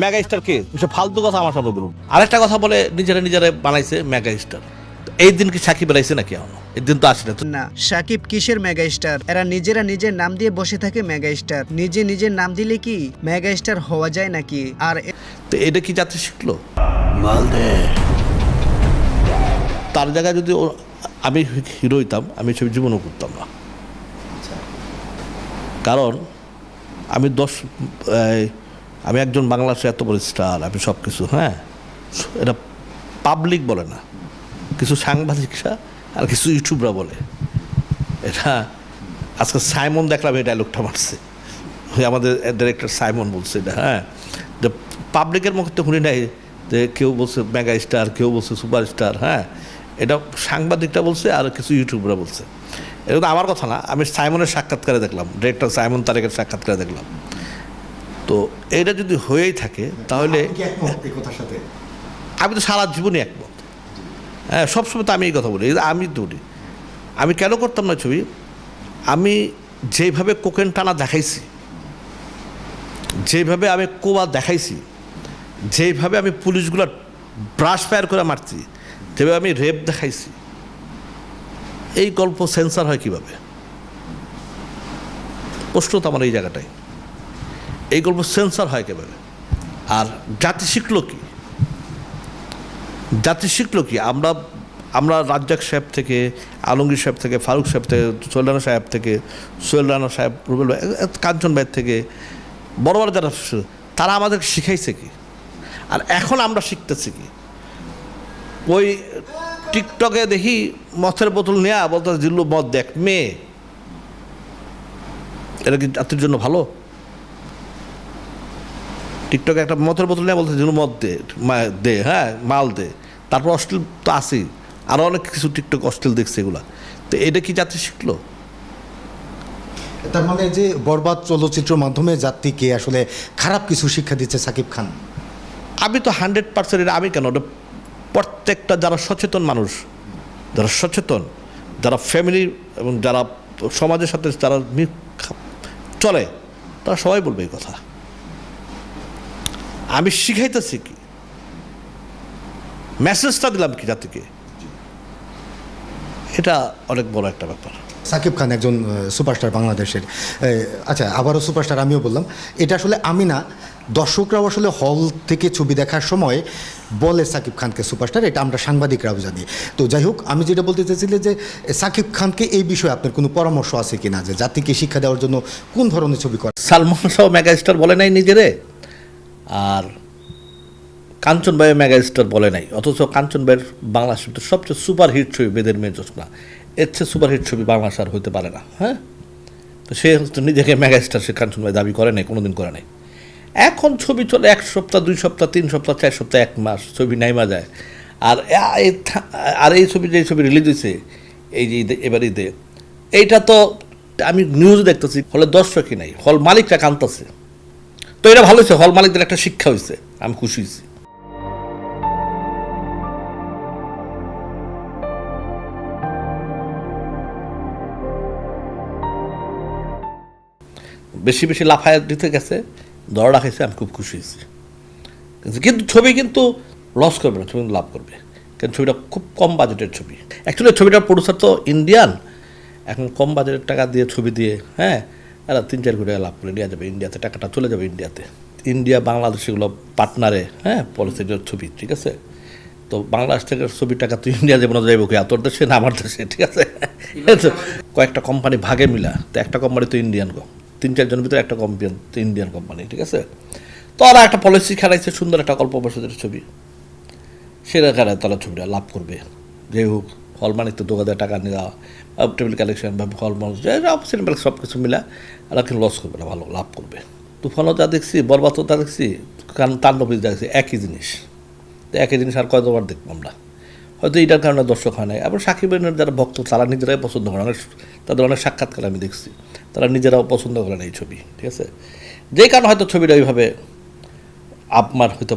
Mega star কে এসব ফালতু কথা আমার সামনে বলুন। আরেকটা কথা বলে নিজেরা বানাইছে মেগা স্টার। এই দিন কি সাকিব বানাইছে নাকি এখনো? এই দিন তো আসে না। না, সাকিব কিসের মেগা স্টার? এরা নিজেরা নিজের নাম দিয়ে বসে থাকে মেগা স্টার। নিজের নাম দিলে কি মেগা স্টার হওয়া যায় নাকি? আর তো এটা কি যাত্রী শিখলো? তার জায়গায় যদি আমি হিরো হইতাম, আমি ছবি জীবনও করতাম না। কারণ আমি একজন বাংলাদেশে এত বড় স্টার, আমি সব কিছু, হ্যাঁ, এটা পাবলিক বলে না, কিছু সাংবাদিকরা আর কিছু ইউটিউবরা বলে। এটা আজকে সাইমন দেখলাম এই ডায়লগটা মারছে, আমাদের ডিরেক্টর সাইমন বলছে এটা, হ্যাঁ, যে পাবলিকের মুখে তো শুনি নাই যে কেউ বলছে মেগা স্টার, কেউ বলছে সুপার স্টার, হ্যাঁ, এটা সাংবাদিকটা বলছে আর কিছু ইউটিউবরা বলছে। এটা তো আমার কথা না, আমি সাইমনের সাক্ষাৎকারে দেখলাম, ডিরেক্টর সাইমন তারেকের সাক্ষাৎকারে দেখলাম। তো এইটা যদি হয়েই থাকে তাহলে আমি তো সারা জীবনই একমত। হ্যাঁ, সবসময় তো আমি এই কথা বলি, আমি দৌড়ি। আমি কেন করতাম না ছবি? আমি যেভাবে কোকেন টানা দেখাইছি, যেভাবে আমি কোবা দেখাইছি, যেভাবে আমি পুলিশগুলোর ব্রাশ ফায়ার করে মারছি, যেভাবে আমি রেপ দেখাইছি, এই গল্প সেন্সার হয় কীভাবে? প্রশ্ন তো আমার এই জায়গাটাই, এই গল্প সেন্সার হয় কীভাবে? আর জাতি শিখলো কি? জাতি শিখলো কি? আমরা রাজ্জাক সাহেব থেকে, আলমগীর সাহেব থেকে, ফারুক সাহেব থেকে, সোহেল রানা সাহেব, রুবেল ভাই, কাঞ্চন ভাইয়ের থেকে, বড় বড় যারা, তারা আমাদেরকে শিখাইছে কি? আর এখন আমরা শিখতেছি কি? ওই টিকটকে দেখি মদের বোতল নেয়া বলতে জিল্লু মদ দেখ মেয়ে, এটা কি জাতির জন্য ভালো? টিকটকে একটা মদের বোতল নেওয়া বলতে জিল্লু মদ দে, হ্যাঁ, মাল দে, তারপর অশ্লীল তো আসি, আরও অনেক কিছু টিকটক অশ্লীল দেখছে এগুলা। তো এটা কি জাতি শিখলো? তার মানে যে বরবাদ চলচ্চিত্র মাধ্যমে জাতিকে আসলে খারাপ কিছু শিক্ষা দিচ্ছে সাকিব খান। আমি তো 100% এটা আমি কেন, ওটা প্রত্যেকটা যারা সচেতন মানুষ, যারা সচেতন, যারা ফ্যামিলি এবং যারা সমাজের সাথে যারা চলে, তারা সবাই বলবে এই কথা। আমি শিখাইতেছি কি? মেসেজটা দিলাম কি জাতিকে? এটা অনেক বড় একটা ব্যাপার। সাকিব খান একজন সুপারস্টার বাংলাদেশের। আচ্ছা, আবারও সুপারস্টার আমিও বললাম, এটা আসলে আমি না, দর্শকরাও আসলে হল থেকে ছবি দেখার সময় বলে সাকিব খানকে সুপারস্টার, এটা আমরা সাংবাদিকরাও জানি। তো যাই হোক, আমি যেটা বলতে চাইছিলাম যে সাকিব খানকে এই বিষয়ে আপনার কোনো পরামর্শ আছে কিনা, যে জাতিকে শিক্ষা দেওয়ার জন্য কোন ধরনের ছবি করে? সালমান শাহ মেগা স্টার বলে নাই নিজেরে, আর কাঞ্চন ভাই মেগা স্টার বলে নাই, অথচ কাঞ্চন ভাইয়ের বাংলা ছবি সবচেয়ে সুপার হিট ছবি বেদের মেয়ে জোসনা, এর চেয়ে সুপার হিট ছবি বাংলাদেশ আর হতে পারে না। হ্যাঁ, তো সে নিজেকে মেগা স্টার সে কাঞ্চন ভাই দাবি করে নাই, কোনোদিন করে নাই। এখন ছবি চলে 1 সপ্তাহ, 2 সপ্তাহ, 3 সপ্তাহ, 4 সপ্তাহ, 1 মাস, ছবি নাইমা যায়। আর এই ছবি, যে ছবি রিলিজ হয়েছে এই যে এবার ঈদে, এইটা তো আমি নিউজ দেখতেছি, হলে দর্শকই নাই, হল মালিকরা কাঁদতেছে। তো এটা ভালো হয়েছে, হল মালিকদের একটা শিক্ষা হয়েছে, আমি খুশি হয়েছি। বেশি লাফায় দিতে গেছে, দর রাখাইছে, আমি খুব খুশি হয়েছি। কিন্তু ছবি কিন্তু লস করবে না, ছবি কিন্তু লাভ করবে, কারণ ছবিটা খুব কম বাজেটের ছবি। অ্যাকচুয়ালি ছবিটার প্রডিউসার তো ইন্ডিয়ান, এখন কম বাজেটের টাকা দিয়ে ছবি দিয়ে, হ্যাঁ, এরা 3-4 কোটি টাকা লাভ করে নিয়ে যাবে ইন্ডিয়াতে, টাকাটা চলে যাবে ইন্ডিয়াতে। ইন্ডিয়া বাংলাদেশ এগুলো পার্টনারে, হ্যাঁ, পলিসির ছবি, ঠিক আছে। তো বাংলাদেশ থেকে ছবির টাকা তো ইন্ডিয়া যাবো না, যাইব কি তোর দেশে না আমার দেশে, ঠিক আছে। কয়েকটা কোম্পানি ভাগে মিলা, তো একটা কোম্পানি তো ইন্ডিয়ান, 3-4 জনের ভিতরে একটা কোম্পানি তো ইন্ডিয়ান কোম্পানি, ঠিক আছে। তো ওরা একটা পলিসি খেলাইছে, সুন্দর একটা গল্প বসেদের ছবি, সেটা খেলায় তারা ছবিটা লাভ করবে। যে হোক, হল মালিক তো দোকানে টাকা নেওয়া, টেবিল কালেকশন বা হল মানুষ সিনেমা সব কিছু মিলা, এরা কিন্তু লস করবে না, ভালো লাভ করবে। তুফানও যা দেখছি, বরবাদও যা দেখছি, তাণ্ডবী যা দেখছি, একই জিনিস। তো একই জিনিস আর কয়বার দেখবো আমরা? হয়তো এইটার কারণে দর্শক হয় নাই। আবার সাকিবের যারা ভক্ত, তারা নিজেরাই পছন্দ করে, তাদের অনেক সাক্ষাৎকার আমি দেখছি, তারা নিজেরাও পছন্দ করেন এই ছবি, ঠিক আছে। যেই কারণে হয়তো ছবিটা ওইভাবে আপনার হয়তো